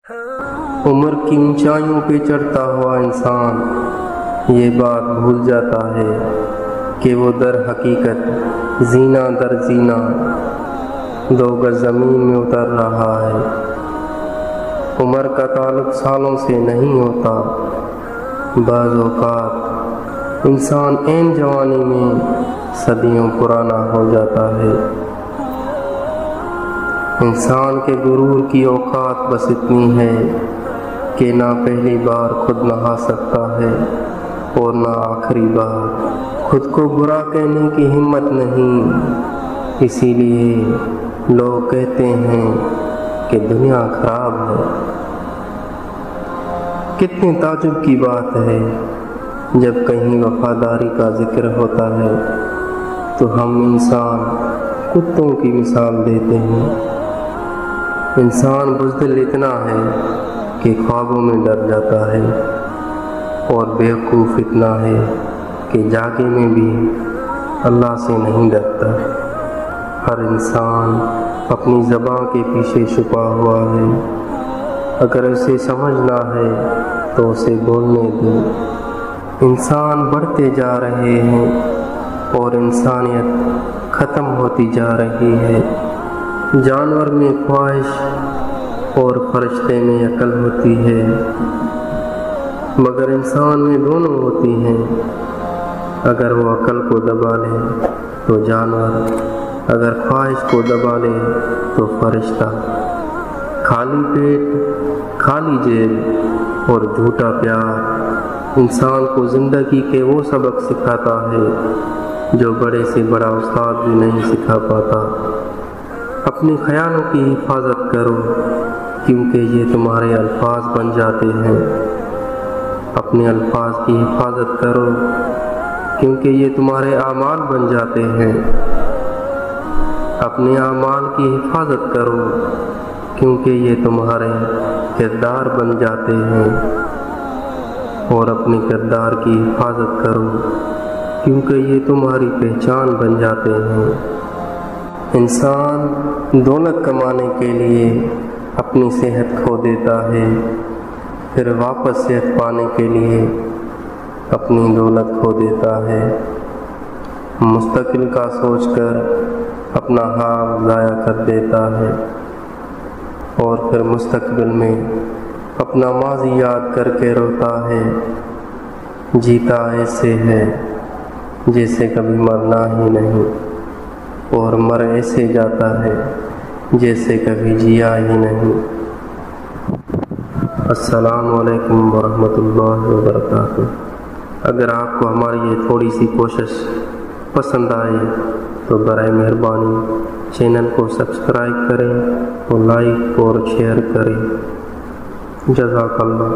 عمر کی اونچائیوں پہ چڑھتا ہوا انسان یہ بات بھول جاتا ہے کہ وہ در حقیقت زینہ در زینہ 2 گز زمین میں اتر رہا ہے۔ عمر کا تعلق سالوں سے نہیں ہوتا، بعض اوقات انسان عین جوانی میں صدیوں پرانا ہو جاتا ہے۔ انسان کے غرور کی اوقات بس اتنی ہے کہ نہ پہلی بار خود نہا سکتا ہے اور نہ آخری بار۔ خود کو برا کہنے کی ہمت نہیں، اسی لیے لوگ کہتے ہیں کہ دنیا خراب ہے۔ کتنے تعجب کی بات ہے جب کہیں وفاداری کا ذکر ہوتا ہے تو ہم انسان کتوں کی مثال دیتے ہیں۔ انسان بزدل اتنا ہے کہ خوابوں میں ڈر جاتا ہے، اور بیوقوف اتنا ہے کہ جاگے میں بھی اللہ سے نہیں ڈرتا۔ ہر انسان اپنی زبان کے پیچھے چھپا ہوا ہے، اگر اسے سمجھنا ہے تو اسے بولنے دو۔ انسان بڑھتے جا رہے ہیں اور انسانیت ختم ہوتی جا رہی ہے۔ جانور میں خواہش اور فرشتے میں عقل ہوتی ہے، مگر انسان میں دونوں ہوتی ہیں۔ اگر وہ عقل کو دبا لے تو جانور، اگر خواہش کو دبا لے تو فرشتہ۔ خالی پیٹ، خالی جیب اور جھوٹا پیار انسان کو زندگی کے وہ سبق سکھاتا ہے جو بڑے سے بڑا استاد بھی نہیں سکھا پاتا۔ اپنے خیالوں کی حفاظت کرو کیونکہ یہ تمہارے الفاظ بن جاتے ہیں۔ اپنے الفاظ کی حفاظت کرو کیونکہ یہ تمہارے اعمال بن جاتے ہیں۔ اپنے اعمال کی حفاظت کرو کیونکہ یہ تمہارے کردار بن جاتے ہیں، اور اپنے کردار کی حفاظت کرو کیونکہ یہ تمہاری پہچان بن جاتے ہیں۔ انسان دولت کمانے کے لیے اپنی صحت کھو دیتا ہے، پھر واپس صحت پانے کے لیے اپنی دولت کھو دیتا ہے۔ مستقبل کا سوچ کر اپنا حال ضائع کر دیتا ہے، اور پھر مستقبل میں اپنا ماضی یاد کر کے روتا ہے۔ جیتا ایسے ہے جیسے کبھی مرنا ہی نہیں، اور مر ایسے جاتا ہے جیسے کبھی جیا ہی نہیں۔ السلام علیکم ورحمۃ اللہ وبرکاتہ۔ اگر آپ کو ہماری یہ تھوڑی سی کوشش پسند آئے تو برائے مہربانی چینل کو سبسکرائب کریں اور لائک اور شیئر کریں۔ جزاک اللہ۔